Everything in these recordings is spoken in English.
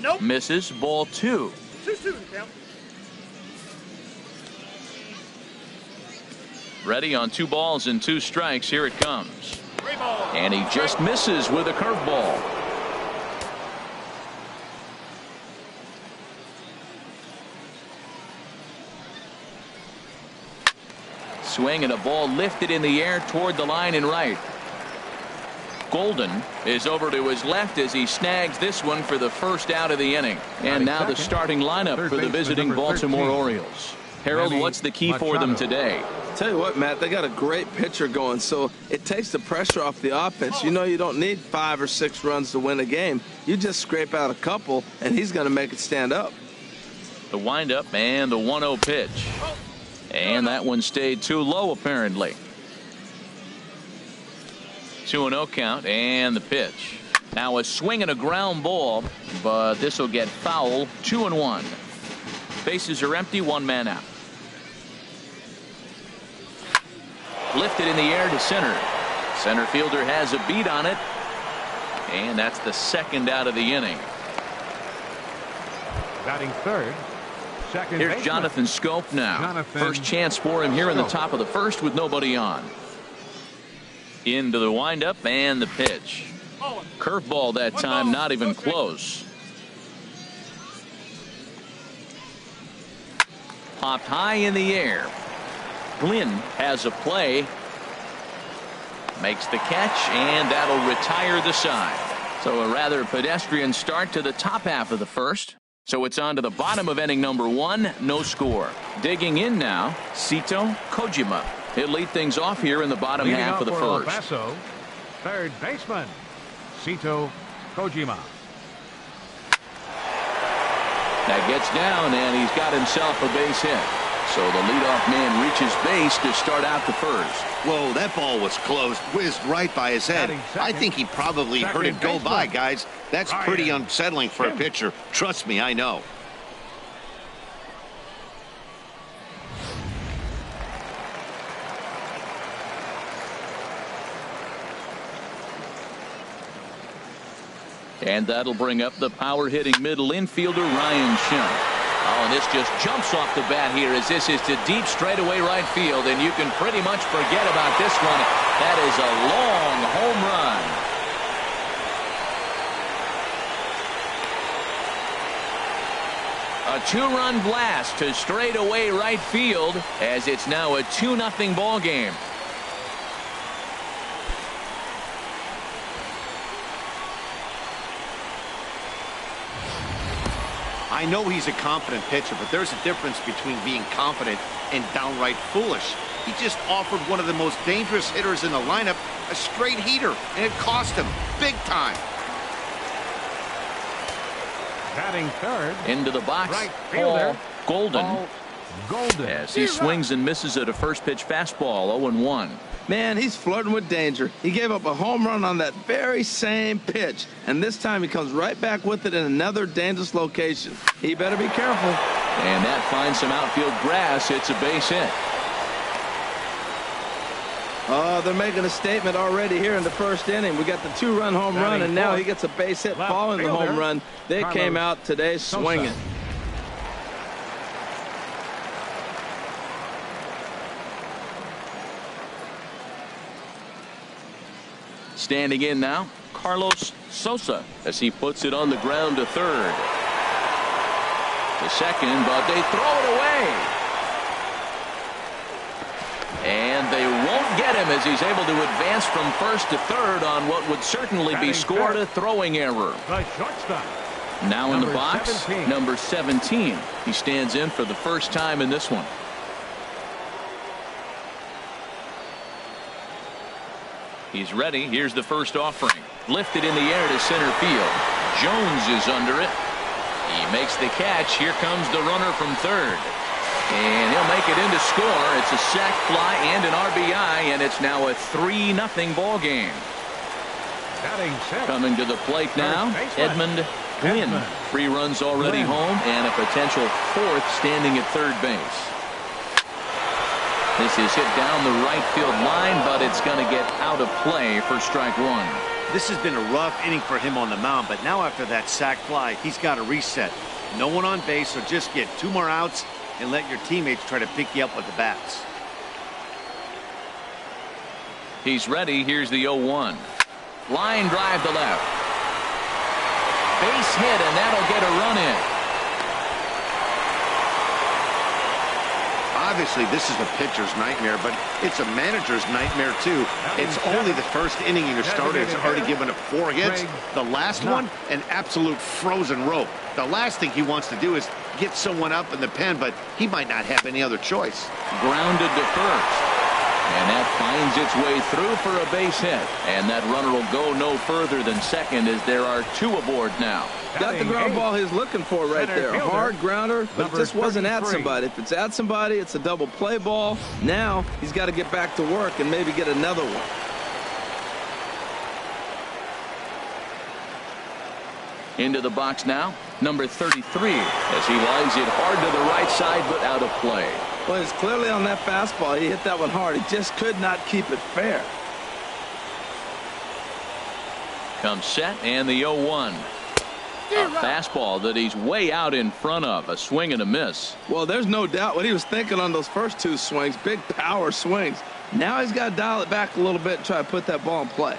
Nope. Misses. Ball 2. 2-2 count. Ready on 2 balls and 2 strikes. Here it comes. 3 balls. And he just misses with a curveball. Swing and a ball lifted in the air toward the line and right. Golden is over to his left as he snags this one for the first out of the inning. And now the starting lineup for the visiting Baltimore Orioles. Harold, what's the key for them today? Tell you what, Matt, they got a great pitcher going, so it takes the pressure off the offense. You know, you don't need 5 or 6 runs to win a game. You just scrape out a couple, and he's going to make it stand up. The windup and the 1-0 pitch. And that one stayed too low, apparently. 2-0 count, and the pitch. Now a swing and a ground ball, but this will get foul. 2-1. Bases are empty, 1 man out. Lifted in the air to center. Center fielder has a beat on it, and that's the second out of the inning. Batting third. Second Here's baseman. Jonathan Scope now. First chance for him here in the top of the first with nobody on. Into the windup and the pitch. Curveball that time, not even close. Popped high in the air. Glenn has a play. Makes the catch, and that'll retire the side. So a rather pedestrian start to the top half of the first. So it's on to the bottom of inning number 1. No score. Digging in now, Sito Kojima. He'll lead things off here in the bottom half of the first. Paso, third baseman, Sito Kojima. That gets down, and he's got himself a base hit. So the leadoff man reaches base to start out the first. Whoa, that ball was close. Whizzed right by his head. I think he probably heard it go by, guys. That's pretty unsettling for a pitcher. Trust me, I know. And that'll bring up the power-hitting middle infielder, Ryan Shunt. Oh, and this just jumps off the bat here as this is to deep straightaway right field, and you can pretty much forget about this one. That is a long home run. A 2-run blast to straightaway right field as it's now a 2-0 ball game. I know he's a confident pitcher, but there's a difference between being confident and downright foolish. He just offered one of the most dangerous hitters in the lineup a straight heater, and it cost him big time. Batting third. Into the box, Right fielder. Golden. Golden. As he swings and misses at a first pitch fastball, 0-1. Man, he's flirting with danger. He gave up a home run on that very same pitch, and this time he comes right back with it in another dangerous location. He better be careful. And that finds some outfield grass. It's a base hit. Oh, they're making a statement already here in the first inning. We got the 2-run home run, and now he gets a base hit following the home run. They came out today swinging. Standing in now, Carlos Sosa, as he puts it on the ground to third. To second, but they throw it away. And they won't get him as he's able to advance from first to third on what would certainly be scored a throwing error. The shortstop. Now in the box, 17. number 17. He stands in for the first time in this one. He's ready. Here's the first offering. Lifted in the air to center field. Jones is under it. He makes the catch. Here comes the runner from third. And he'll make it in to score. It's a sac fly and an RBI, and it's now a 3-0 ball game. Coming to the plate now, Edmund Glenn. 3 runs already home and a potential 4th standing at third base. This is hit down the right field line, but it's going to get out of play for strike 1. This has been a rough inning for him on the mound, but now after that sac fly, he's got to reset. No one on base, so just get 2 more outs and let your teammates try to pick you up with the bats. He's ready. Here's the 0-1. Line drive to left. Base hit, and that'll get a run in. Obviously, this is a pitcher's nightmare, but it's a manager's nightmare, too. It's only the first inning of your starter has already given up 4 hits. The last one, an absolute frozen rope. The last thing he wants to do is get someone up in the pen, but he might not have any other choice. Grounded to first. And that finds its way through for a base hit. And that runner will go no further than second as there are 2 aboard now. Got the ground ball he's looking for right there. A hard grounder, but it just wasn't at somebody. If it's at somebody, it's a double play ball. Now he's got to get back to work and maybe get another one. Into the box now, number 33, as he lines it hard to the right side, but out of play. Well, it's clearly on that fastball. He hit that one hard. He just could not keep it fair. Comes set, and the 0-1. A fastball that he's way out in front of. A swing and a miss. Well, there's no doubt what he was thinking on those first 2 swings. Big power swings. Now he's got to dial it back a little bit and try to put that ball in play.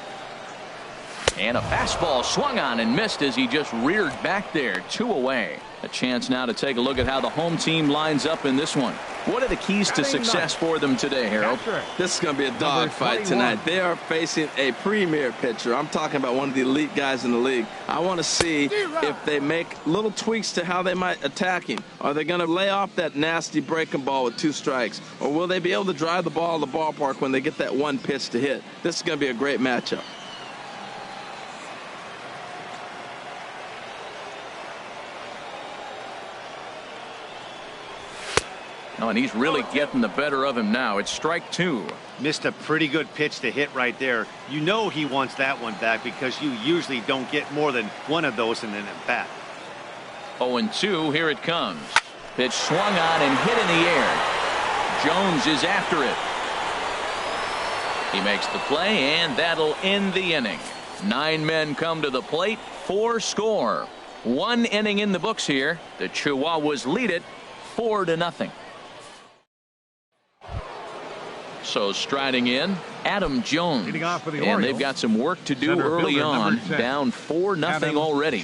And a fastball swung on and missed as he just reared back there. 2 away. A chance now to take a look at how the home team lines up in this one. What are the keys to success for them today, Harold? This is going to be a dogfight tonight. They are facing a premier pitcher. I'm talking about one of the elite guys in the league. I want to see if they make little tweaks to how they might attack him. Are they going to lay off that nasty breaking ball with 2 strikes? Or will they be able to drive the ball to the ballpark when they get that 1 pitch to hit? This is going to be a great matchup. Oh, and he's really getting the better of him now. It's strike 2. Missed a pretty good pitch to hit right there. You know he wants that one back because you usually don't get more than 1 of those in an at-bat. 0-2, here it comes. Pitch swung on and hit in the air. Jones is after it. He makes the play, and that'll end the inning. 9 men come to the plate, 4 score. 1 inning in the books here. The Chihuahuas lead it 4-0. So striding in, Adam Jones. And they've got some work to do early on. Down 4-0 already.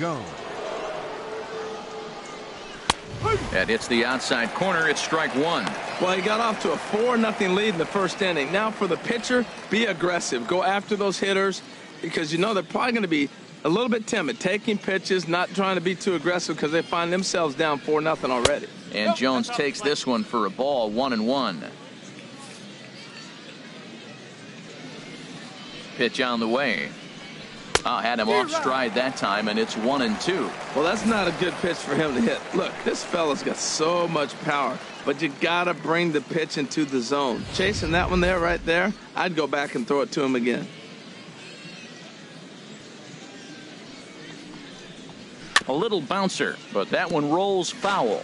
That hits the outside corner. It's strike 1. Well, he got off to a 4-0 lead in the first inning. Now for the pitcher, be aggressive. Go after those hitters because you know they're probably going to be a little bit timid, taking pitches, not trying to be too aggressive because they find themselves down 4-0 already. And Jones takes this one for a ball, 1-1. Pitch on the way. Had him off stride that time, and it's 1-2. Well, that's not a good pitch for him to hit. Look, this fella's got so much power, but you got to bring the pitch into the zone. Chasing that one there, right there, I'd go back and throw it to him again. A little bouncer, but that one rolls foul.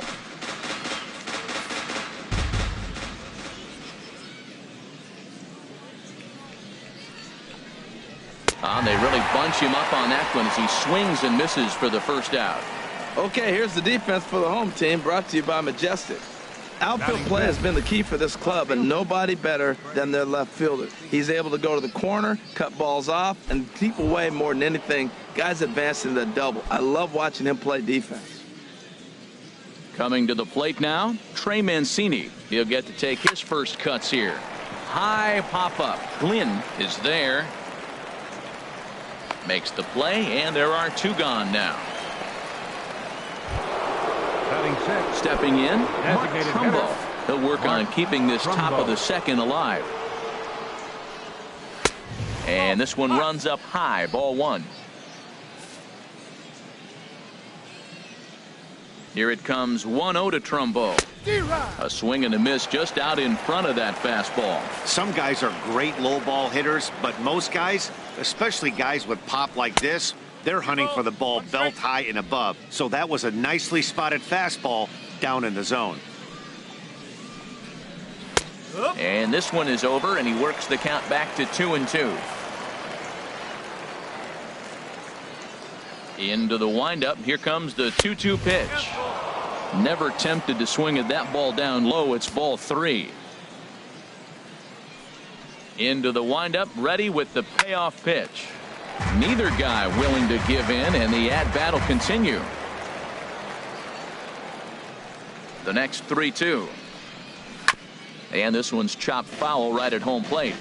They really bunch him up on that one as he swings and misses for the first out. Okay, here's the defense for the home team, brought to you by Majestic. Outfield play has been the key for this club, and nobody better than their left fielder. He's able to go to the corner, cut balls off, and keep away more than anything. Guys advancing the double. I love watching him play defense. Coming to the plate now, Trey Mancini. He'll get to take his first cuts here. High pop-up. Glenn is there. Makes the play, and there are 2 gone now. Stepping in, Mark Trumbo. He'll work on keeping this top of the second alive. And this one runs up high, ball 1. Here it comes, 1-0 to Trumbo. A swing and a miss just out in front of that fastball. Some guys are great low ball hitters, but most guys, especially guys with pop like this, they're hunting for the ball belt high and above. So that was a nicely spotted fastball down in the zone. And this one is over, and he works the count back to 2-2. Into the windup. Here comes the 2-2 pitch. Never tempted to swing at that ball down low. It's ball 3. Into the windup, ready with the payoff pitch. Neither guy willing to give in, and the at-bat will continue. The next 3-2. And this one's chopped foul right at home plate.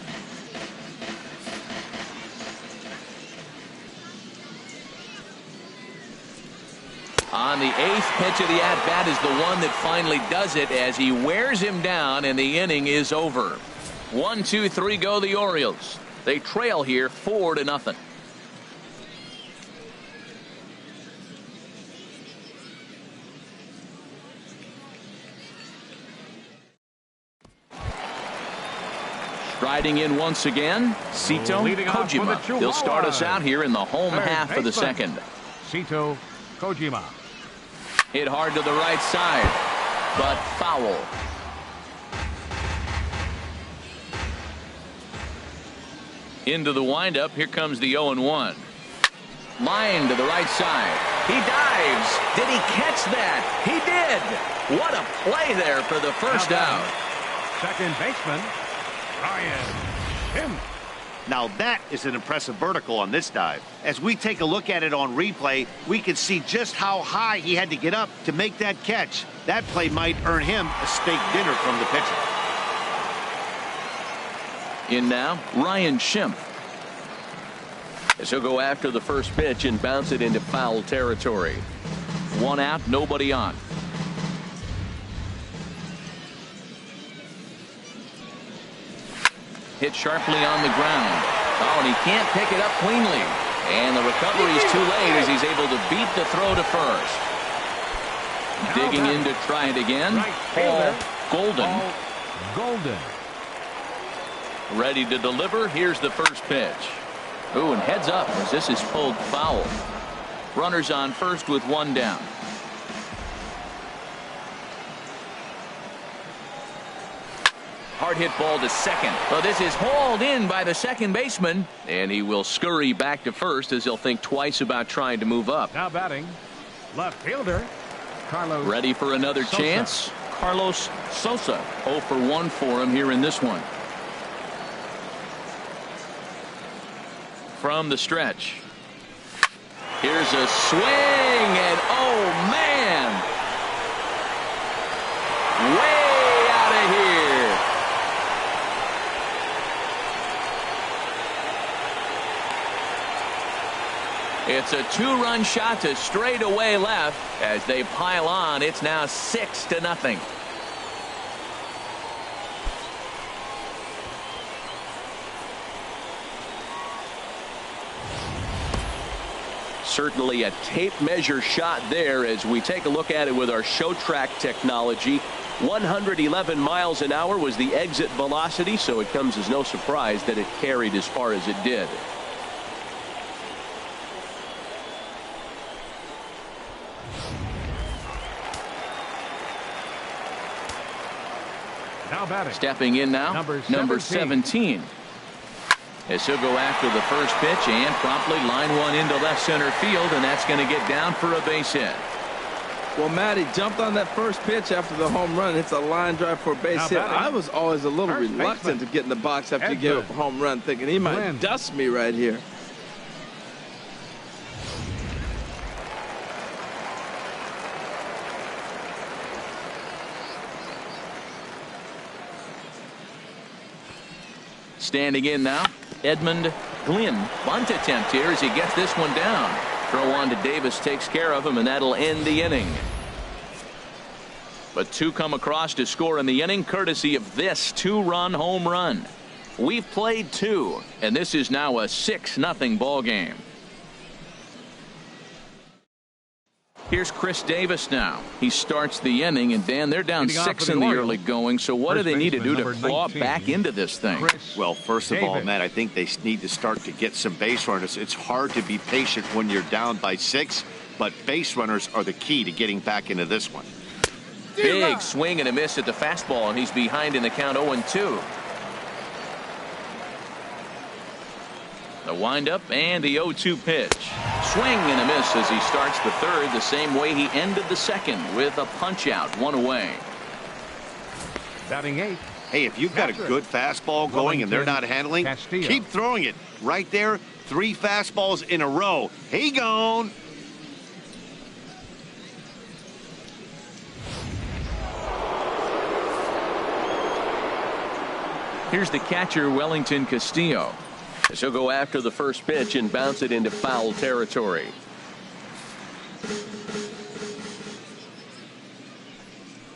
On the 8th pitch of the at-bat is the one that finally does it as he wears him down, and the inning is over. 1, 2, 3 go the Orioles. They trail here 4-0. Striding in once again, Sito Kojima. He'll start us out here in the home half of the second. Sito Kojima. Hit hard to the right side, but foul. Into the windup. Here comes the 0-1. Line to the right side. He dives. Did he catch that? He did. What a play there for the first out. Second baseman, Ryan Shim. Now that is an impressive vertical on this dive. As we take a look at it on replay, we can see just how high he had to get up to make that catch. That play might earn him a steak dinner from the pitcher. In now, Ryan Shim. As he'll go after the first pitch and bounce it into foul territory. 1 out, nobody on. Hit sharply on the ground. Oh, and he can't pick it up cleanly. And the recovery is too late as he's able to beat the throw to first. Digging in to try it again. Paul Golden. Ready to deliver. Here's the first pitch. Ooh, and heads up as this is pulled foul. Runners on first with 1 down. Hard hit ball to second. Well, this is hauled in by the second baseman, and he will scurry back to first as he'll think twice about trying to move up. Now batting, left fielder, Carlos. Ready for another chance. Carlos Sosa. 0 for 1 for him here in this one. From the stretch. Here's a swing, and oh man, way out of here. It's a 2-run shot to straightaway left as they pile on. It's now 6-0. Certainly a tape measure shot there as we take a look at it with our show track technology. 111 miles an hour was the exit velocity, so it comes as no surprise that it carried as far as it did. Now batting. Stepping in now, number 17. As he'll go after the first pitch and promptly line one into left center field, and that's going to get down for a base hit. Well, Matty jumped on that first pitch after the home run. It's a line drive for a base hit. I was always a little reluctant to get in the box after you give up a home run, thinking he might dust me right here. Standing in now, Edmund Glynn. Bunt attempt here as he gets this one down. Throw on to Davis takes care of him, and that'll end the inning. But 2 come across to score in the inning, courtesy of this 2-run home run. We've played 2, and this is now a 6-0 ball game. Here's Chris Davis now. He starts the inning, and Dan, they're down 6 in the early going, so what do they need to do to claw back into this thing? Well, first of all, Matt, I think they need to start to get some base runners. It's hard to be patient when you're down by 6, but base runners are the key to getting back into this one. Big swing and a miss at the fastball, and he's behind in the count 0-2. The windup and the 0-2 pitch. swing and a miss as he starts the third the same way he ended the second with a punch out, one away. Batting 8. Hey, if you've got a good fastball going and they're not handling, keep throwing it. Right there, 3 fastballs in a row. He gone. Here's the catcher, Wellington Castillo. She'll go after the first pitch and bounce it into foul territory.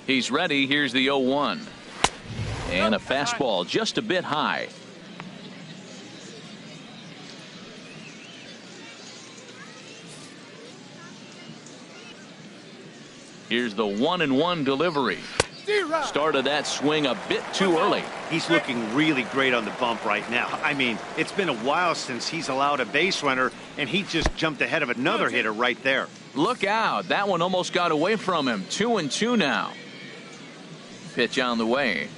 He's ready. Here's the 0-1. And a fastball just a bit high. Here's the 1-1 delivery. Started that swing a bit too early. He's looking really great on the bump right now. I mean, it's been a while since he's allowed a base runner, and he just jumped ahead of another hitter right there. Look out. That one almost got away from him. 2-2 now. Pitch on the way.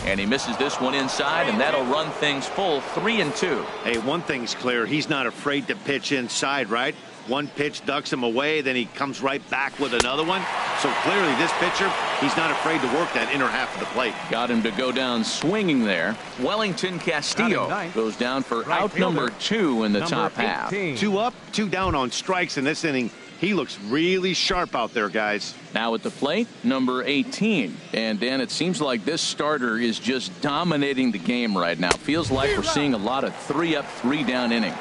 And he misses this one inside, and that'll run things full 3-2. Hey, one thing's clear. He's not afraid to pitch inside, right? One pitch ducks him away, then he comes right back with another one. So clearly this pitcher, he's not afraid to work that inner half of the plate. Got him to go down swinging there. Wellington Castillo goes down for out number 2 in the top half. 2 up, 2 down on strikes in this inning. He looks really sharp out there, guys. Now at the plate, number 18. And Dan, it seems like this starter is just dominating the game right now. Feels like we're seeing a lot of 3 up, 3 down innings.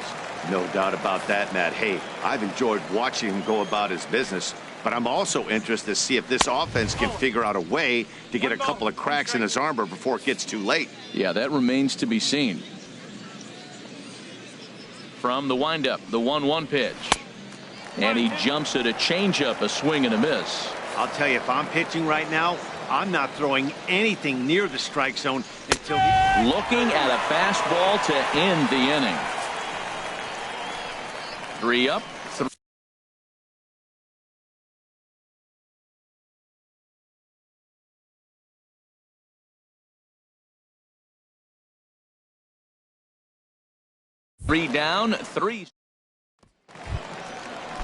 No doubt about that, Matt. Hey, I've enjoyed watching him go about his business, but I'm also interested to see if this offense can figure out a way to get a couple of cracks in his armor before it gets too late. Yeah, that remains to be seen. From the windup, the 1-1 pitch. And he jumps at a changeup, a swing and a miss. I'll tell you, if I'm pitching right now, I'm not throwing anything near the strike zone until looking at a fastball to end the inning. 3 up, 3 down, 3.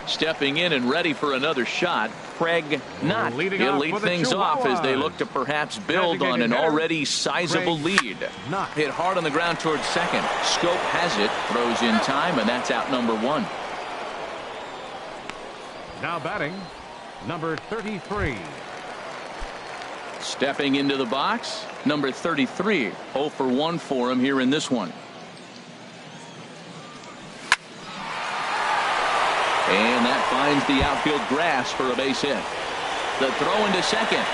Stepping in and ready for another shot, Craig Knott. He'll lead things off as they look to perhaps build on an already sizable lead. Hit hard on the ground towards second. Scope has it, throws in time, and that's out number 1. Now batting, number 33. Stepping into the box, number 33. 0 for 1 for him here in this one. And that finds the outfield grass for a base hit. The throw into second.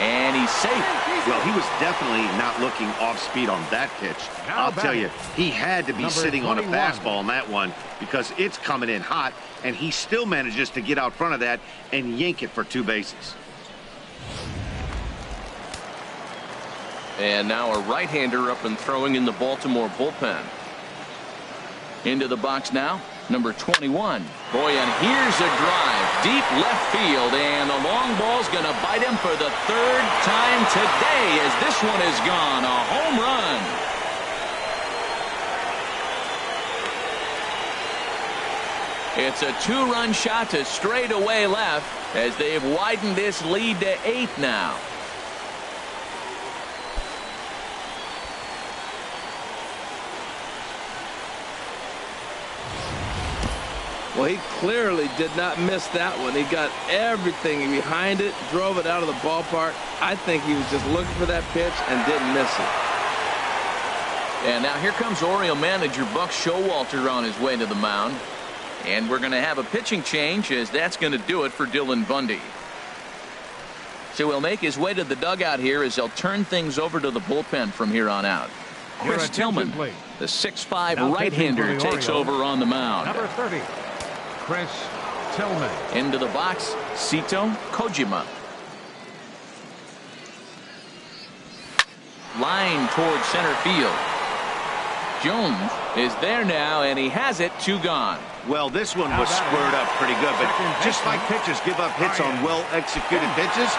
And he's safe. Well, he was definitely not looking off speed on that pitch. I'll tell you, he had to be sitting on a fastball on that one because it's coming in hot, and he still manages to get out front of that and yank it for 2 bases. And now a right-hander up and throwing in the Baltimore bullpen. Into the box now, number 21. Boy, and here's a drive. Deep left field, and the long ball's going to bite him for the 3rd time today as this one is gone. A home run. It's a 2-run shot to straightaway left as they've widened this lead to 8 now. Well, he clearly did not miss that one. He got everything behind it, drove it out of the ballpark. I think he was just looking for that pitch and didn't miss it. And now here comes Oriole manager Buck Showalter on his way to the mound. And we're going to have a pitching change as that's going to do it for Dylan Bundy. So he'll make his way to the dugout here as they'll turn things over to the bullpen from here on out. Chris Tillman, the 6'5" right-hander, takes over on the mound. Number 30. Chris Tillman. Into the box, Sito Kojima. Line towards center field. Jones is there now, and he has it. 2 gone. Well, this one was squared up pretty good, but just like pitchers give up hits on well-executed pitches,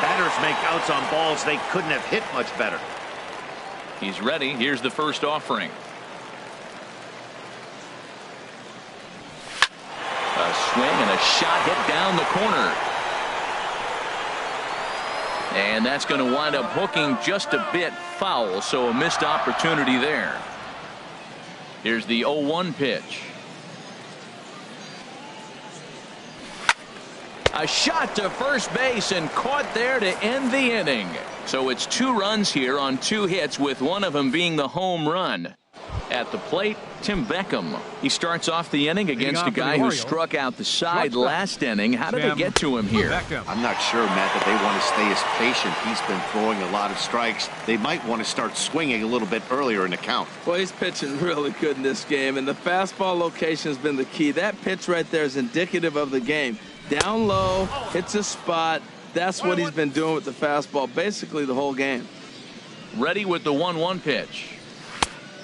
batters make outs on balls they couldn't have hit much better. He's ready. Here's the first offering. A swing and a shot hit down the corner. And that's going to wind up hooking just a bit foul, so a missed opportunity there. Here's the 0-1 pitch. A shot to first base and caught there to end the inning. So it's 2 runs here on 2 hits, with one of them being the home run. At the plate, Tim Beckham. He starts off the inning against a guy who struck out the side last inning. How did they get to him here? I'm not sure, Matt, that they want to stay as patient. He's been throwing a lot of strikes. They might want to start swinging a little bit earlier in the count. Well, he's pitching really good in this game, and the fastball location has been the key. That pitch right there is indicative of the game. Down low, hits a spot. That's what he's been doing with the fastball basically the whole game. Ready with the 1-1 pitch.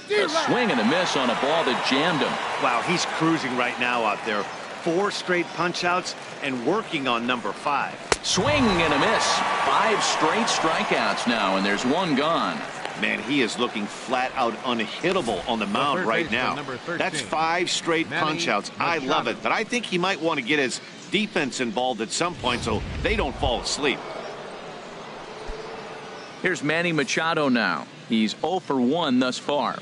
A swing and a miss on a ball that jammed him. Wow, he's cruising right now out there. 4 straight punch-outs and working on number 5. Swing and a miss. 5 straight strikeouts now, and there's 1 gone. Man, he is looking flat out unhittable on the mound right now. That's 5 straight punch-outs. I love it, but I think he might want to get his defense involved at some point so they don't fall asleep. Here's Manny Machado now. He's 0 for 1 thus far.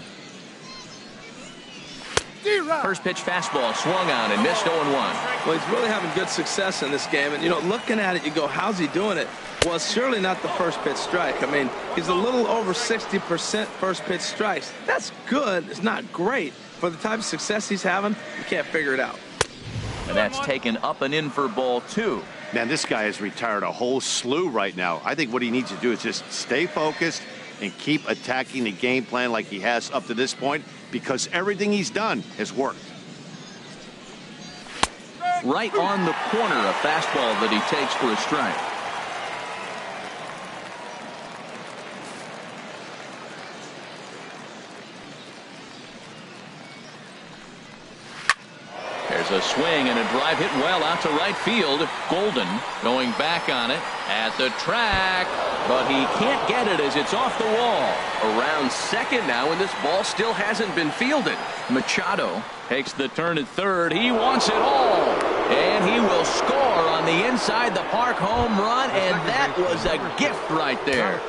First pitch fastball swung on and missed 0-1. Well, he's really having good success in this game. And, you know, looking at it, you go, how's he doing it? Well, it's surely not the first pitch strike. I mean, he's a little over 60% first pitch strikes. That's good. It's not great. For the type of success he's having, you can't figure it out. And that's taken up and in for ball 2. Man, this guy has retired a whole slew right now. I think what he needs to do is just stay focused and keep attacking the game plan like he has up to this point, because everything he's done has worked. Right on the corner, a fastball that he takes for a strike. There's a swing and a drive hit well out to right field. Golden going back on it at the track, but he can't get it as it's off the wall. Around second now, and this ball still hasn't been fielded. Machado takes the turn at third. He wants it all, and he will score on the inside the park home run, and that was a gift right there.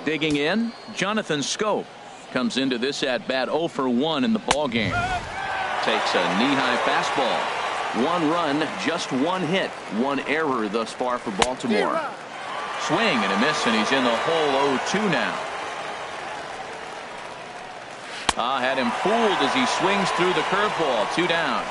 Digging in, Jonathan Scope comes into this at bat 0 for 1 in the ball game. Takes a knee-high fastball. 1 run, just 1 hit, 1 error thus far for Baltimore. Swing and a miss, and he's in the hole 0-2 now. Had him fooled as he swings through the curveball. 2 down.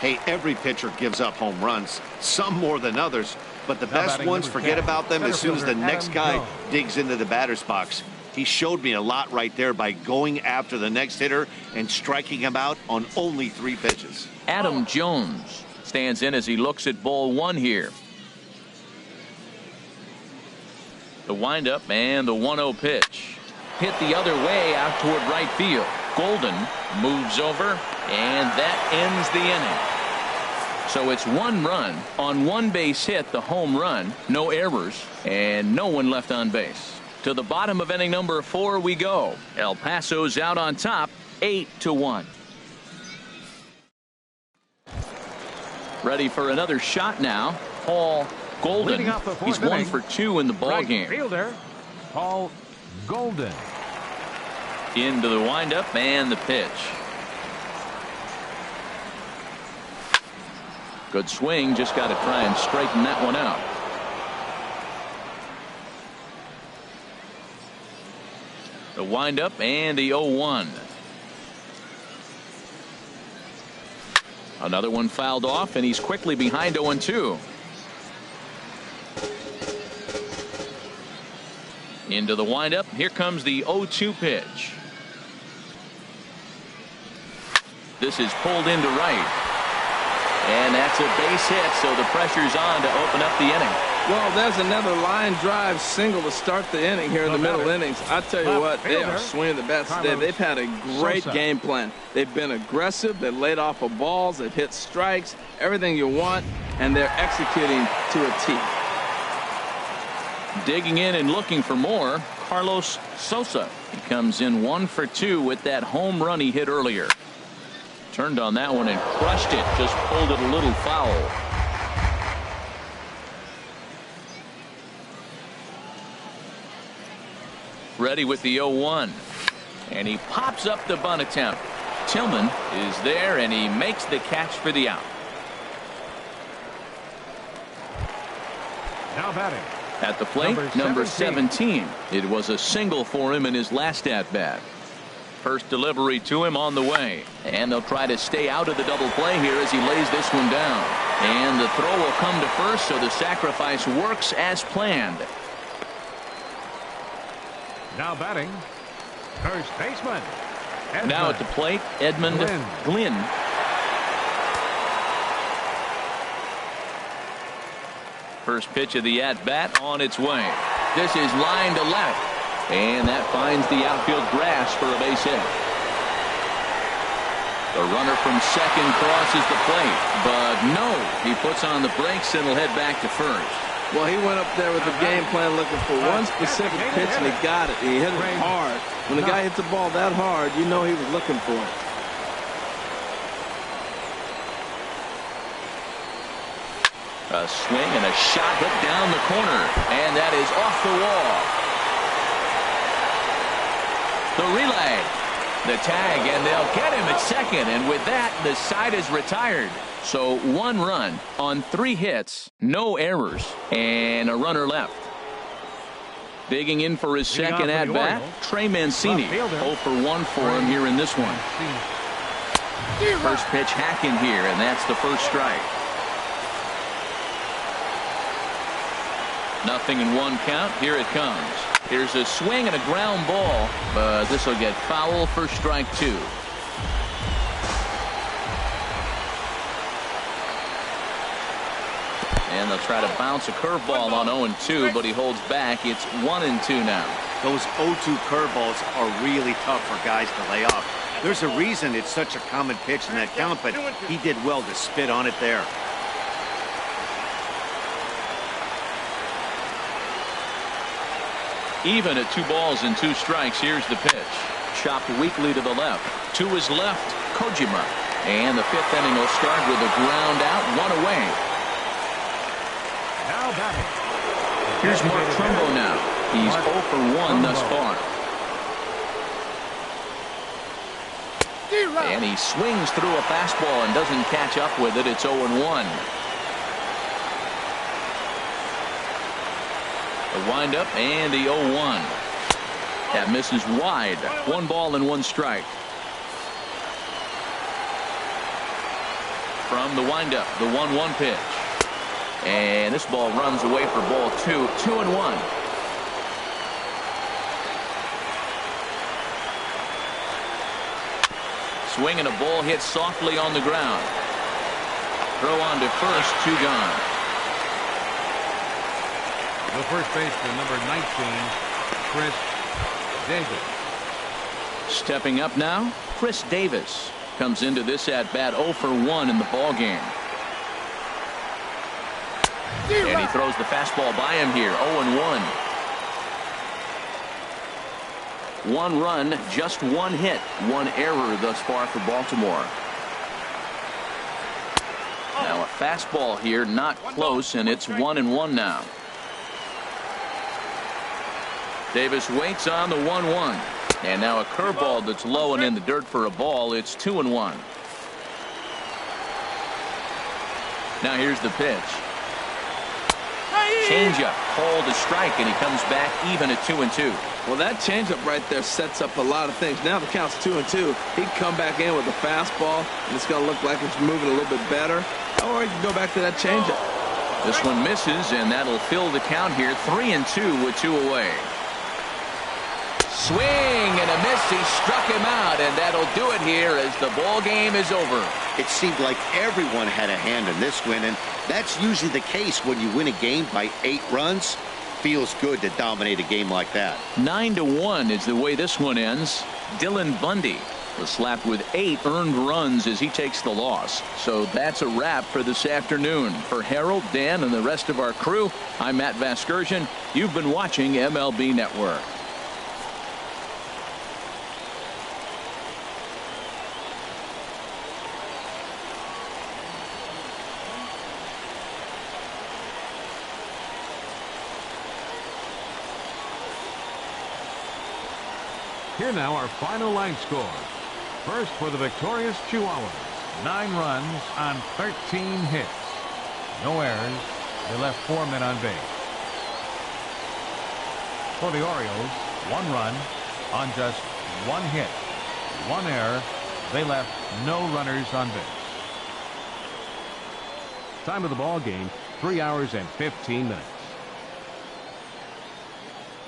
Hey, every pitcher gives up home runs, some more than others, but the best ones, forget about them as soon as the next guy digs into the batter's box. He showed me a lot right there by going after the next hitter and striking him out on only 3 pitches. Adam Jones stands in as he looks at ball 1 here. The windup and the 1-0 pitch. Hit the other way out toward right field. Golden moves over, and that ends the inning. So it's 1 run on 1 base hit, the home run, no errors, and no one left on base. To the bottom of inning number 4 we go. El Paso's out on top, 8-1. Ready for another shot now. Paul Golden. He's 1 for 2 in the ball game. Fielder, Paul Golden. Into the windup and the pitch. Good swing. Just got to try and straighten that one out. The windup and the 0-1. Another one fouled off, and he's quickly behind 0-2. Into the windup. Here comes the 0-2 pitch. This is pulled into right. And that's a base hit, so the pressure's on to open up the inning. Well, there's another line drive single to start the inning here in the middle innings. I tell you what, they are swinging the bats today. They've had a great game plan. They've been aggressive. They've laid off of balls. They've hit strikes, everything you want, and they're executing to a T. Digging in and looking for more, Carlos Sosa. He comes in 1 for 2 with that home run he hit earlier. Turned on that one and crushed it. Just pulled it a little foul. Ready with the 0-1. And he pops up the bunt attempt. Tillman is there, and he makes the catch for the out. Now batting. At the plate, number 17. It was a single for him in his last at-bat. First delivery to him on the way. And they'll try to stay out of the double play here as he lays this one down. And the throw will come to first, so the sacrifice works as planned. Now batting, first baseman. Edmund. Now at the plate, Edmund Glynn. First pitch of the at-bat on its way. This is line to left. And that finds the outfield grass for a base hit. The runner from second crosses the plate. But no, he puts on the brakes and will head back to first. Well, he went up there with a game plan looking for one specific pitch, and he got it. He hit it hard. When the guy hits the ball that hard, you know he was looking for it. A swing and a shot hit down the corner. And that is off the wall. The relay, the tag, and they'll get him at second. And with that, the side is retired. So 1 run on 3 hits, no errors, and a runner left. Digging in for his second at-bat, Trey Mancini. 0 for 1 for him here in this one. First pitch hacking here, and that's the first strike. Nothing in 1 count. Here it comes. Here's a swing and a ground ball, but this will get foul for strike 2. And they'll try to bounce a curveball on 0-2, but he holds back. It's 1-2 now. Those 0-2 curveballs are really tough for guys to lay off. There's a reason it's such a common pitch in that count, but he did well to spit on it there. Even at 2 balls and 2 strikes. Here's the pitch. Chopped weakly to the left. To his left, Kojima. And the 5th inning will start with a ground out, 1 away. Now batting. Here's Mark Trumbo now. He's 0 for 1 thus far. And he swings through a fastball and doesn't catch up with it. It's 0-1. The windup and the 0-1. That misses wide. 1 ball and 1 strike. From the windup, the 1-1 pitch. And this ball runs away for ball 2. 2-1. Swing and a ball hit softly on the ground. Throw on to first, 2 gone. The first baseman, number 19, Chris Davis. Stepping up now, Chris Davis comes into this at bat 0 for 1 in the ball game. And he throws the fastball by him here. 0-1. 1 run, just 1 hit, 1 error thus far for Baltimore. Now a fastball here, not close, and it's 1-1 now. Davis waits on the 1-1. And now a curveball that's low and in the dirt for a ball. It's 2-1. Now here's the pitch. Changeup, called a strike, and he comes back even at 2-2. Well, that changeup right there sets up a lot of things. Now the count's 2-2. He can come back in with a fastball, and it's going to look like it's moving a little bit better. Or he can go back to that changeup. This one misses, and that'll fill the count here. 3-2 with 2 away. Swing and a miss. He struck him out, and that'll do it here as the ball game is over. It seemed like everyone had a hand in this win, and that's usually the case when you win a game by 8 runs. Feels good to dominate a game like that. 9-1 is the way this one ends. Dylan Bundy was slapped with 8 earned runs as he takes the loss. So that's a wrap for this afternoon. For Harold, Dan, and the rest of our crew, I'm Matt Vasgersian. You've been watching MLB Network. Here now our final line score. First for the victorious Chihuahuas. 9 runs on 13 hits. No errors. They left 4 men on base. For the Orioles, 1 run on just 1 hit. 1 error. They left no runners on base. Time of the ball game, 3 hours and 15 minutes.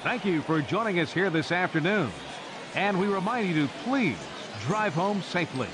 Thank you for joining us here this afternoon. And we remind you to please drive home safely.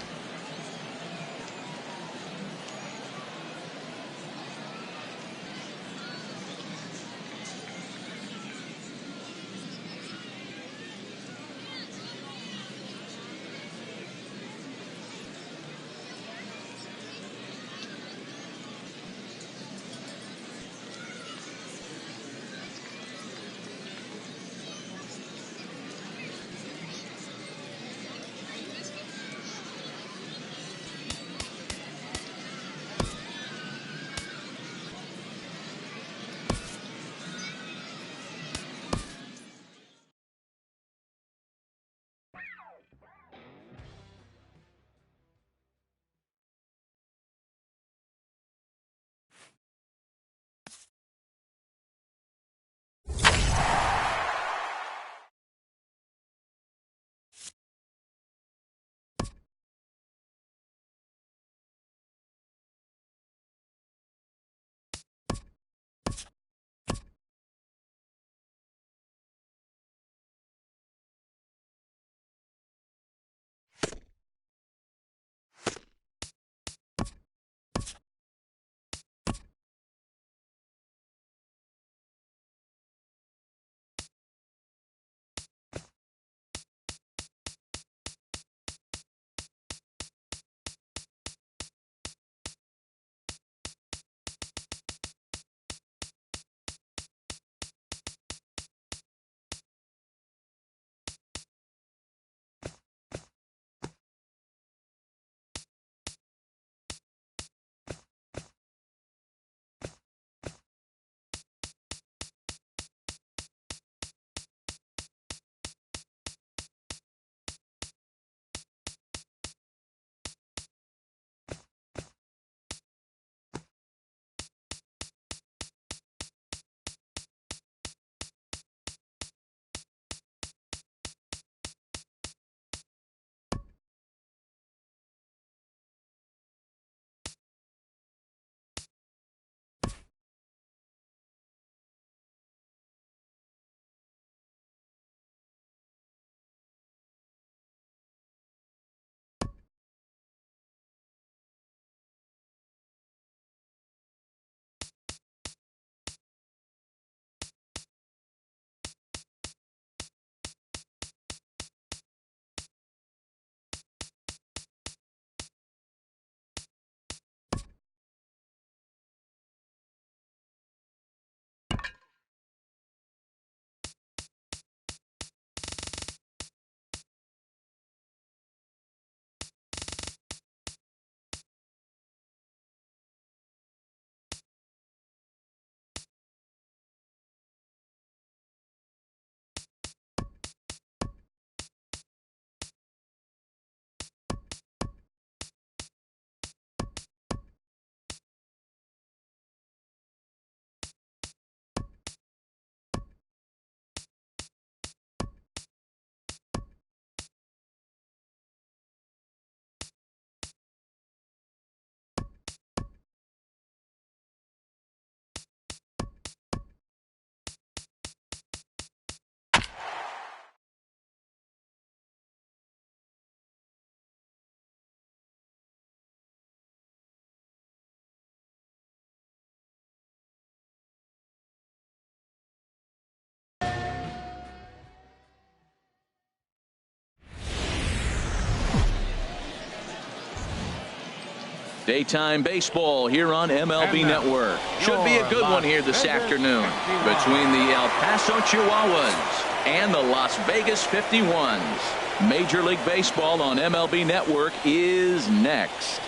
Daytime baseball here on MLB Network. Should be a good one here this afternoon between the El Paso Chihuahuas and the Las Vegas 51s. Major League Baseball on MLB Network is next.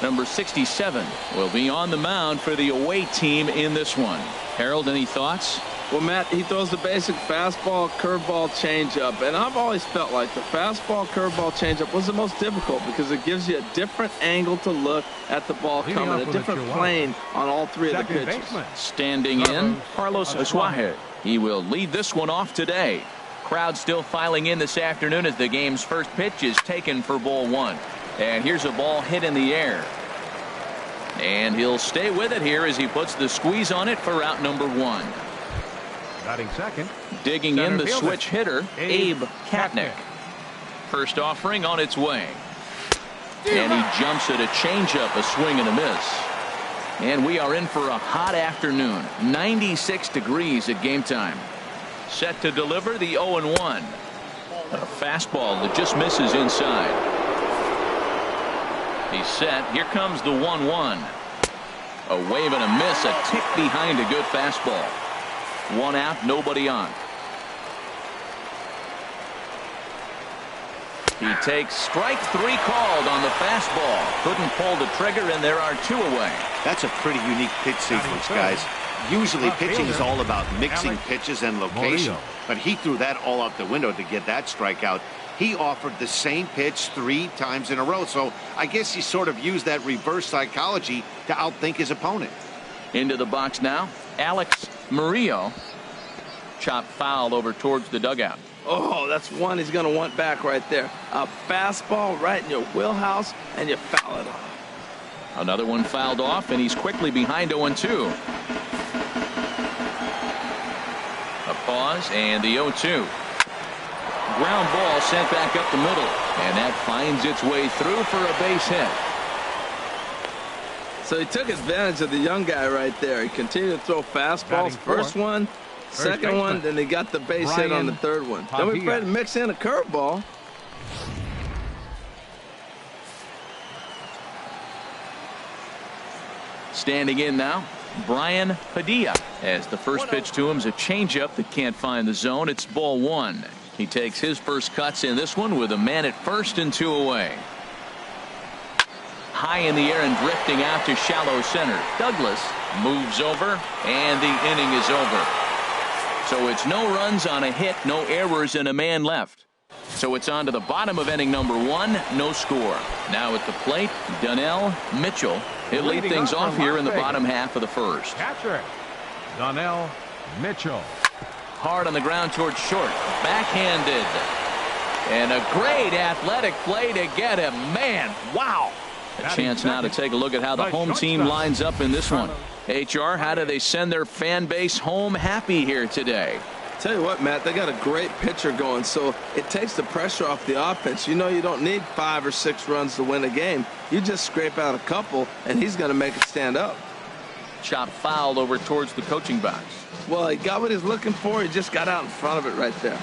Number 67 will be on the mound for the away team in this one. Harold, any thoughts? Well, Matt, he throws the basic fastball, curveball, changeup, and I've always felt like the fastball, curveball, changeup was the most difficult because it gives you a different angle to look at the ball coming, a different plane on all three of the pitches. Standing in, Carlos Asuaje. He will lead this one off today. Crowd still filing in this afternoon as the game's first pitch is taken for ball one. And here's a ball hit in the air. And he'll stay with it here as he puts the squeeze on it for out number one. Batting second. Digging in the switch hitter, Abe Katnick. First offering on its way. And he jumps at a changeup, a swing and a miss. And we are in for a hot afternoon. 96 degrees at game time. Set to deliver the 0-1. A fastball that just misses inside. He's set. Here comes the 1-1. A wave and a miss, a tick behind a good fastball. One out, nobody on. He takes strike three called on the fastball. Couldn't pull the trigger, and there are two away. That's a pretty unique pitch sequence, guys. Usually pitching is all about mixing pitches and location, but he threw that all out the window to get that strikeout. He offered the same pitch 3 times in a row, so I guess he sort of used that reverse psychology to outthink his opponent. Into the box now, Alex Murillo. Chop foul over towards the dugout. Oh, that's one he's going to want back right there. A fastball right in your wheelhouse, and you foul it off. Another one fouled off, and he's quickly behind 0-2. A pause, and the 0-2. Ground ball sent back up the middle, and that finds its way through for a base hit. So he took advantage of the young guy right there. He continued to throw fastballs. First one, second one, then he got the base hit on the third one. Then we tried to mix in a curveball. Standing in now, Brian Padilla, as the first pitch to him is a changeup that can't find the zone. It's ball one. He takes his first cuts in this one with a man at first and 2 away. High in the air and drifting out to shallow center. Douglas moves over, and the inning is over. So it's no runs on a hit, no errors, and a man left. So it's on to the bottom of inning number 1, no score. Now at the plate, Donnell Mitchell. He'll lead things off here in the bottom half of the first. Catcher, Donnell Mitchell. Hard on the ground towards short. Backhanded. And a great athletic play to get him. Man, wow. A chance now to take a look at how the home team lines up in this one. HR, how do they send their fan base home happy here today? Tell you what, Matt, they got a great pitcher going, so it takes the pressure off the offense. You know you don't need 5 or 6 runs to win a game. You just scrape out a couple, and he's going to make it stand up. Chop foul over towards the coaching box. Well, he got what he's looking for. He just got out in front of it right there.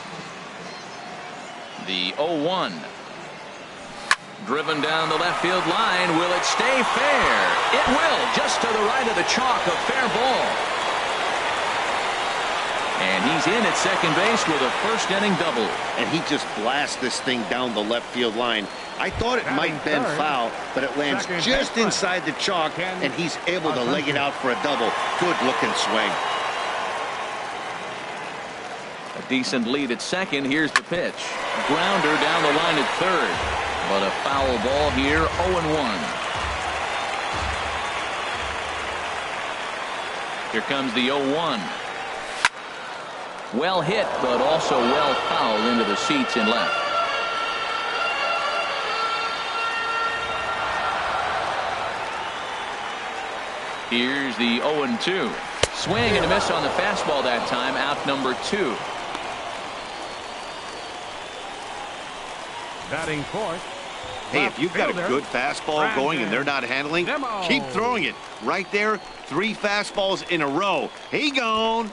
The 0-1. Driven down the left field line. Will it stay fair? It will. Just to the right of the chalk. A fair ball. And he's in at second base with a first inning double. And he just blasts this thing down the left field line. I thought it might bend foul, but it lands just inside the chalk, and he's able to leg it out for a double. Good looking swing. A decent lead at second. Here's the pitch. Grounder down the line at third. But a foul ball here, 0-1. Here comes the 0-1. Well hit, but also well fouled into the seats in left. Here's the 0-2. Swing and a miss on the fastball that time. Out number 2. Batting fourth. Hey, if you've got a good fastball going and they're not handling, keep throwing it. Right there, 3 fastballs in a row. He gone.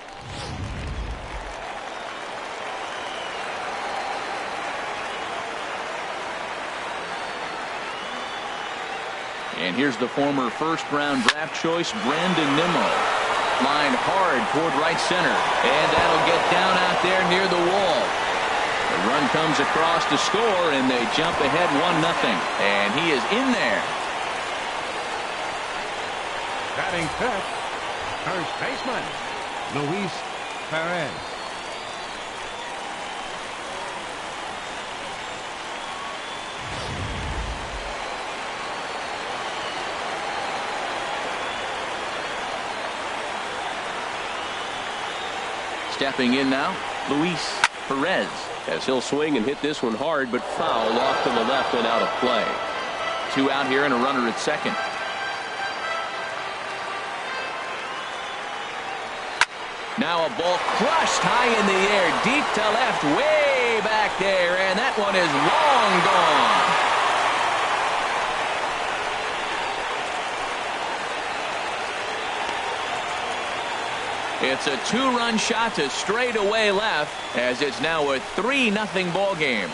And here's the former first-round draft choice, Brandon Nimmo. Lined hard toward right center. And that'll get down out there near the wall. The run comes across to score, and they jump ahead 1-0. And he is in there. Batting fifth, first baseman, Luis Perez. Stepping in now, Luis Perez. As he'll swing and hit this one hard, but foul off to the left and out of play. 2 out here and a runner at second. Now a ball crushed high in the air, deep to left, way back there, and that one is long gone. It's a 2-run shot to straightaway left, as it's now a 3-0 ball game.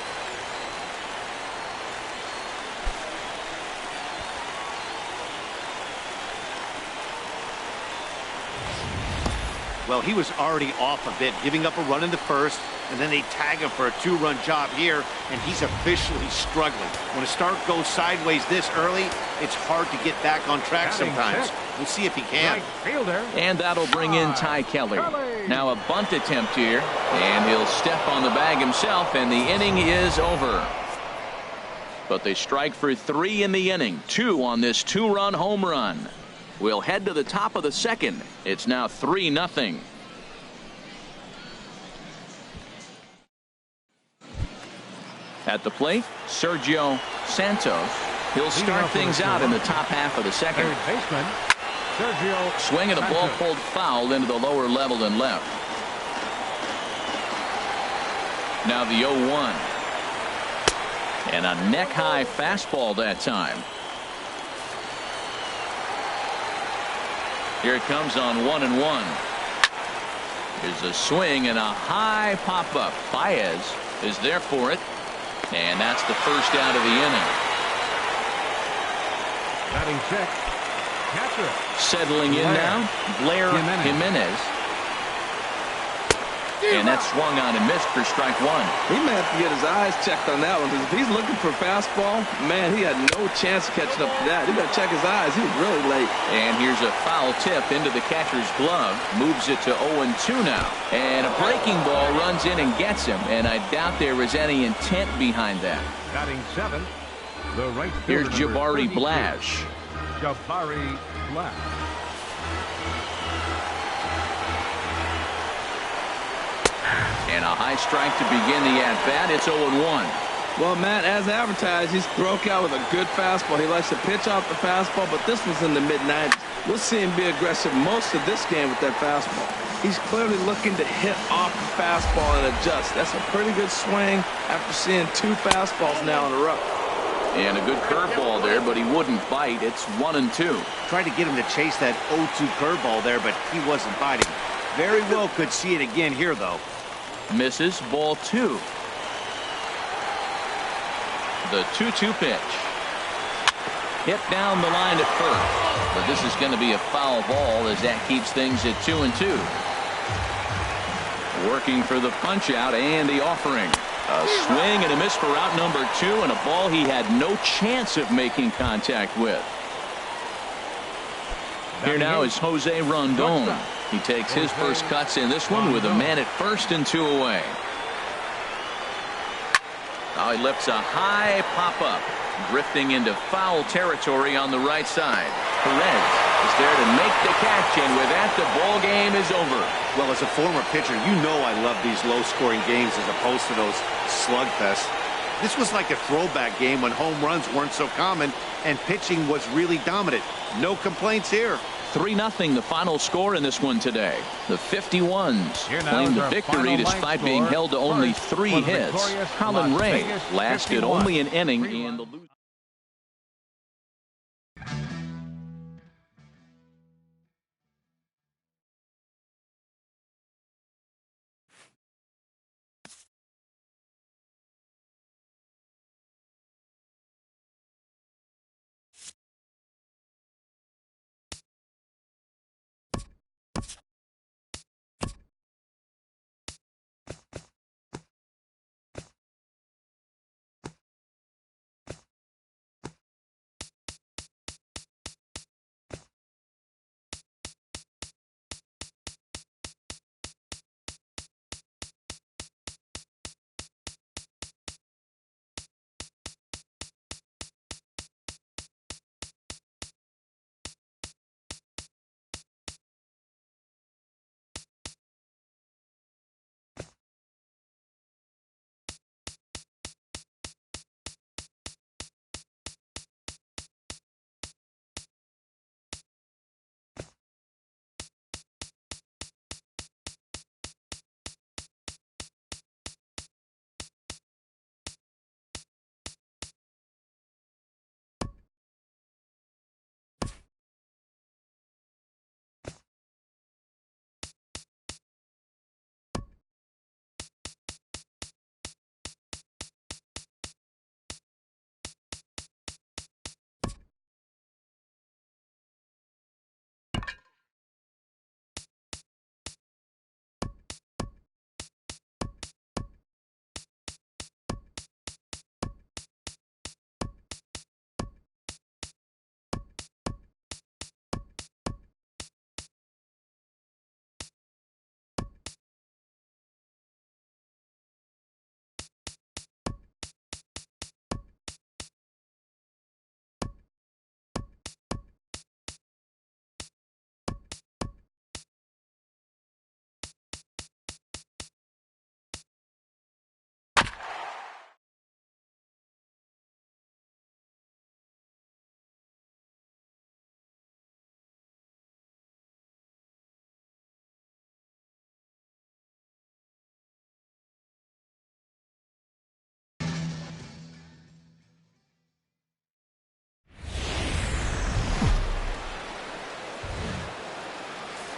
Well, he was already off a bit, giving up a run in the first, and then they tag him for a 2-run job here, and he's officially struggling. When a start goes sideways this early, it's hard to get back on track sometimes. We'll see if he can. Right fielder. And that'll bring in Ty Kelly. Now a bunt attempt here, and he'll step on the bag himself, and the inning is over. But they strike for 3 in the inning, 2 on this 2-run home run. We'll head to the top of the second. It's now 3-0. At the plate, Sergio Santos. He'll start things out in the top half of the second. Third baseman, Sergio Swing and a ball Santos. pulled foul into the lower level and left. Now the 0-1. And a neck-high fastball that time. Here it comes on 1-1. Here's a swing and a high pop-up. Baez is there for it. And that's the first out of the inning. Batting sixth, catcher. Settling in now, Blair Jimenez. And that swung on and missed for strike 1. He may have to get his eyes checked on that one, because if he's looking for fastball, man, he had no chance of catching up to that. He better check his eyes. He was really late. And here's a foul tip into the catcher's glove. Moves it to 0-2 now. And a breaking ball runs in and gets him. And I doubt there was any intent behind that. Batting seventh, the right fielder. Here's Jabari 32, Blash. Jabari Blash. And a high strike to begin the at-bat. It's 0-1. Well, Matt, as advertised, he's broke out with a good fastball. He likes to pitch off the fastball, but this was in the mid-90s. We'll see him be aggressive most of this game with that fastball. He's clearly looking to hit off the fastball and adjust. That's a pretty good swing after seeing 2 fastballs now in a row. And a good curveball there, but he wouldn't bite. It's 1-2. Tried to get him to chase that 0-2 curveball there, but he wasn't biting. Very well could see it again here, though. Misses, ball 2. The 2-2 pitch. Hit down the line at first. But this is going to be a foul ball as that keeps things at 2-2. Working for the punch out and the offering. A swing and a miss for out number 2, and a ball he had no chance of making contact with. Here now is Jose Rondon. He takes his first cuts in this one with a man at first and 2 away. Now he lifts a high pop-up, drifting into foul territory on the right side. Perez is there to make the catch, and with that, the ball game is over. Well, as a former pitcher, you know I love these low-scoring games as opposed to those slugfests. This was like a throwback game when home runs weren't so common and pitching was really dominant. No complaints here. 3-0 the final score in this one today. The 51s claim the victory despite being held to only 3 hits. Colin Ray lasted only an inning in the losing.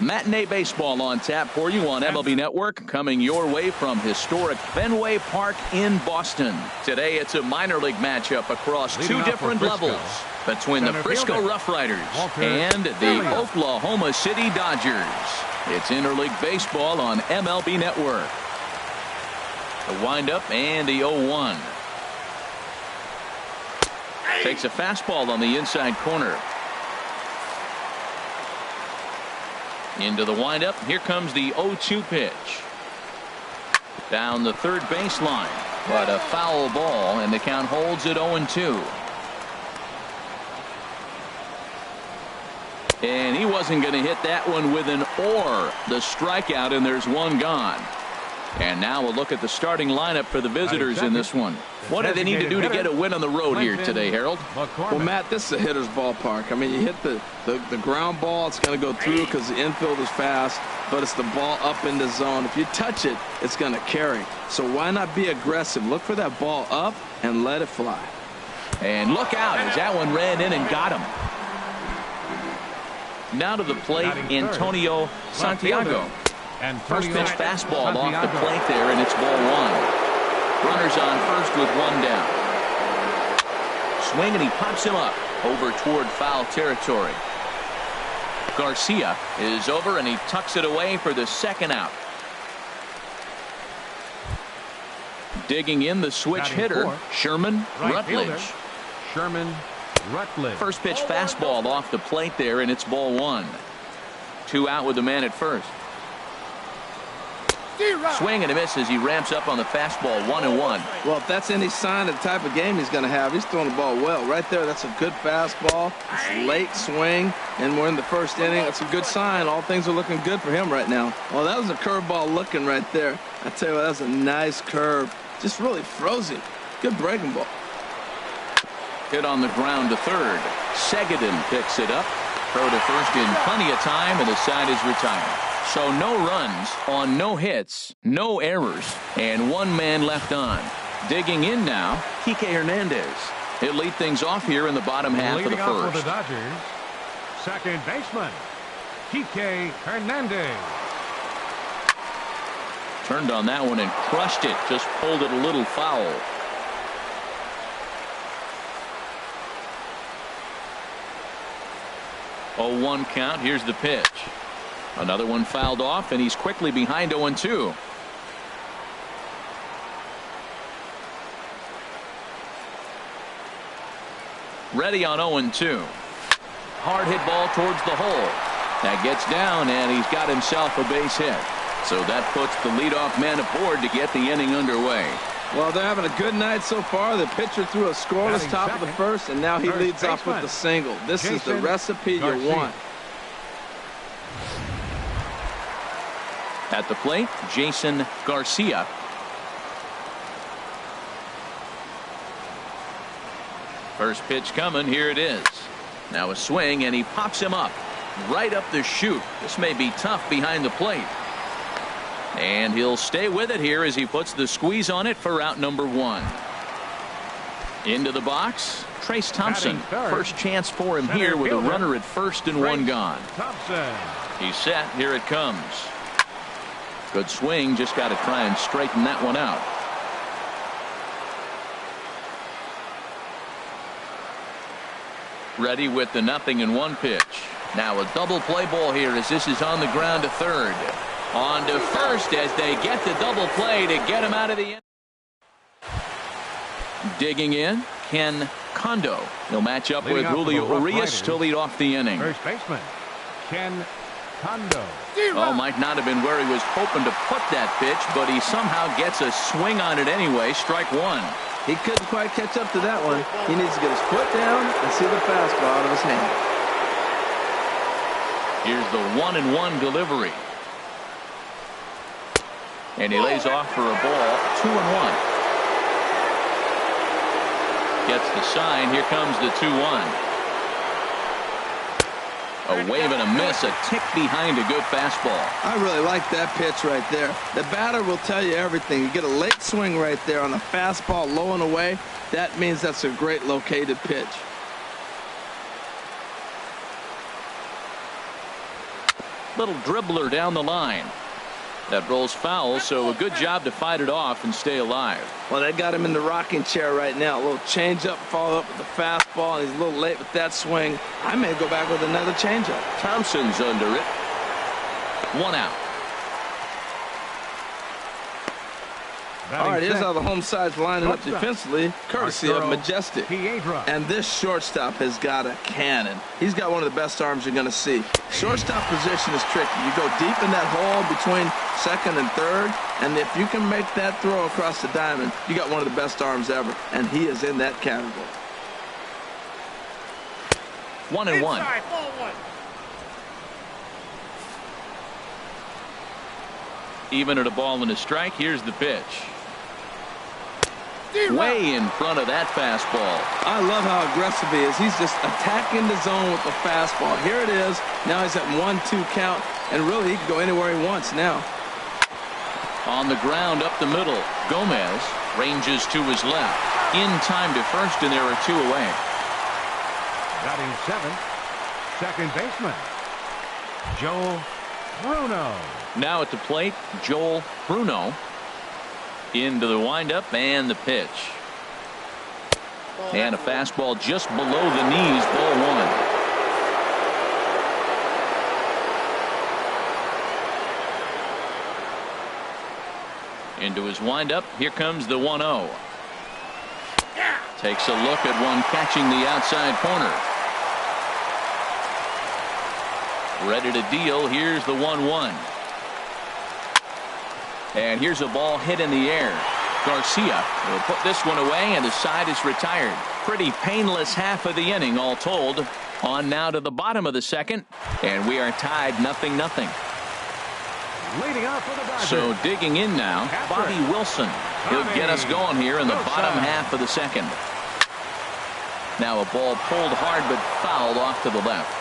Matinee baseball on tap for you on MLB Network, coming your way from historic Fenway Park in Boston. Today it's a minor league matchup across two different levels between the Frisco Rough Riders and the Oklahoma City Dodgers. It's interleague baseball on MLB Network. The windup and the 0-1. Takes a fastball on the inside corner. Into the windup. Here comes the 0-2 pitch. Down the third baseline. But a foul ball, and the count holds at 0-2. And he wasn't going to hit that one with an or. The strikeout, and there's one gone. And now we'll look at the starting lineup for the visitors in this one. What do they need to do to get a win on the road here today, Harold? Well, Matt, this is a hitter's ballpark. I mean, you hit the ground ball, it's going to go through because the infield is fast, but it's the ball up in the zone. If you touch it, it's going to carry. So why not be aggressive? Look for that ball up and let it fly. And look out as that one ran in and got him. Now to the plate, Antonio Santiago. First pitch fastball off the plate there, and it's ball one. Runners on first with one down. Swing, and he pops him up over toward foul territory. Garcia is over, and he tucks it away for the second out. Digging in the switch hitter, Sherman Rutledge. First pitch fastball off the plate there, and it's ball one. 2 out with the man at first. Swing and a miss as he ramps up on the fastball. 1-1. Well, if that's any sign of the type of game he's going to have, he's throwing the ball well. Right there, that's a good fastball. It's late swing, and we're in the first inning. That's a good sign. All things are looking good for him right now. Well, that was a curveball looking right there. I tell you what, that was a nice curve. Just really frozen. Good breaking ball. Hit on the ground to third. Seguin picks it up. Throw to first in plenty of time, and the side is retired. So no runs on no hits, no errors, and one man left on. Digging in now, Kike Hernandez. He'll lead things off here in the bottom half of the first. Leading off for the Dodgers, second baseman, Kike Hernandez. Turned on that one and crushed it. Just pulled it a little foul. Oh, 1 count. Here's the pitch. Another one fouled off, and he's quickly behind 0-2. Ready on 0-2. Hard hit ball towards the hole. That gets down, and he's got himself a base hit. So that puts the leadoff man aboard to get the inning underway. Well, they're having a good night so far. The pitcher threw a scoreless top of the first, and now he leads off with the single. This is the recipe you want. At the plate, Jason Garcia. First pitch coming. Here it is. Now a swing, and he pops him up right up the chute. This may be tough behind the plate. And he'll stay with it here as he puts the squeeze on it for out number 1. Into the box, Trace Thompson. First chance for him here with a runner at first and one gone. He's set. Here it comes. Good swing. Just got to try and straighten that one out. Ready with the 0-1 pitch. Now a double play ball here as this is on the ground to third. On to first as they get the double play to get him out of the inning. Digging in, Ken Kondo. He'll match up with Julio Urias to lead off the inning. First baseman, Ken Kondo. Oh, might not have been where he was hoping to put that pitch, but he somehow gets a swing on it anyway. Strike 1. He couldn't quite catch up to that one. He needs to get his foot down and see the fastball out of his hand. Here's the 1-1 delivery. And he lays off for a ball. 2-1. Gets the sign. Here comes the 2-1. A wave and a miss, a tick behind a good fastball. I really like that pitch right there. The batter will tell you everything. You get a late swing right there on a fastball low and away. That means that's a great located pitch. Little dribbler down the line. That rolls foul, so a good job to fight it off and stay alive. Well, they got him in the rocking chair right now. A little changeup, follow up with the fastball, and he's a little late with that swing. I may go back with another changeup. Thompson's under it. 1 out. All right, here's how the home side's lining up defensively, courtesy of Majestic. Piedra. And this shortstop has got a cannon. He's got one of the best arms you're going to see. Shortstop position is tricky. You go deep in that hole between second and third, and if you can make that throw across the diamond, you got one of the best arms ever, and he is in that category. 1-1. Even at a ball and a strike, here's the pitch. Way in front of that fastball. I love how aggressive he is. He's just attacking the zone with the fastball. Here it is. Now he's at 1-2 count, and really he can go anywhere he wants now. On the ground up the middle. Gomez ranges to his left. In time to first, and there are 2 away. Batting 7th, second baseman, Joel Bruno. Now at the plate, Joel Bruno. Into the windup and the pitch. And a fastball just below the knees, ball 1. Into his windup, here comes the 1-0. Takes a look at one catching the outside corner. Ready to deal, here's the 1-1. And here's a ball hit in the air. Garcia will put this one away, and the side is retired. Pretty painless half of the inning, all told. On now to the bottom of the second, and we are tied 0-0. Leading off for the Dodgers. So digging in now, Bobby Wilson. He'll get us going here in the bottom half of the second. Now a ball pulled hard but fouled off to the left.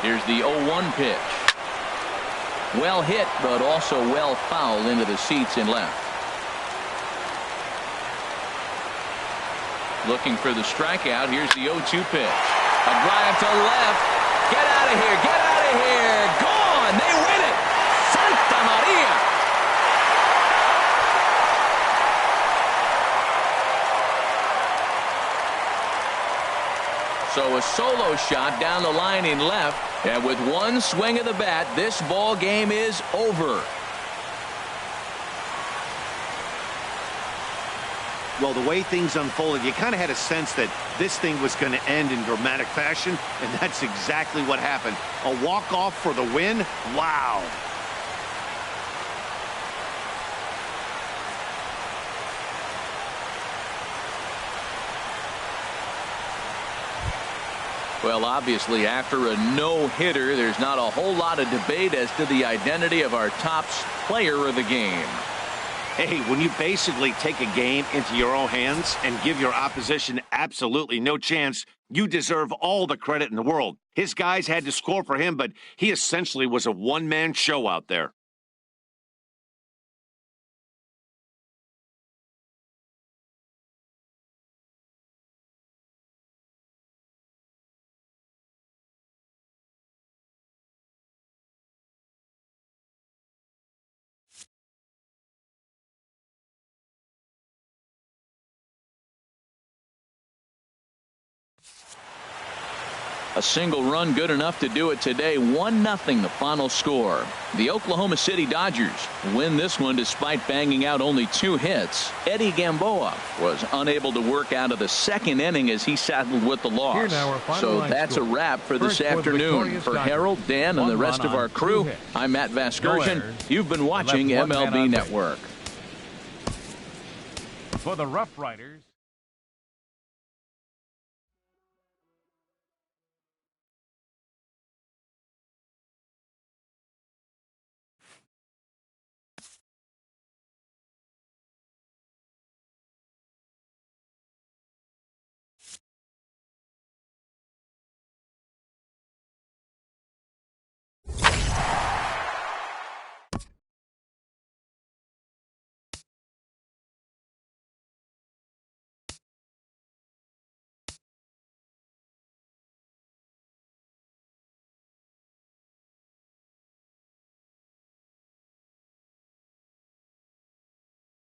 Here's the 0-1 pitch. Well hit, but also well fouled into the seats in left. Looking for the strikeout. Here's the 0-2 pitch. A drive to left. Get out of here. Get out of here. Gone. They win it. Santa Maria. So a solo shot down the line in left, and with one swing of the bat, this ball game is over. Well, the way things unfolded, you kind of had a sense that this thing was going to end in dramatic fashion, and that's exactly what happened. A walk-off for the win? Wow. Well, obviously, after a no-hitter, there's not a whole lot of debate as to the identity of our top player of the game. Hey, when you basically take a game into your own hands and give your opposition absolutely no chance, you deserve all the credit in the world. His guys had to score for him, but he essentially was a one-man show out there. A single run good enough to do it today. 1-0 the final score. The Oklahoma City Dodgers win this one despite banging out only 2 hits. Eddie Gamboa was unable to work out of the second inning as he saddled with the loss. So that's a wrap for this afternoon. For Harold, Dan, and the rest of our crew, I'm Matt Vasgersian. You've been watching MLB Network. For the Rough Riders.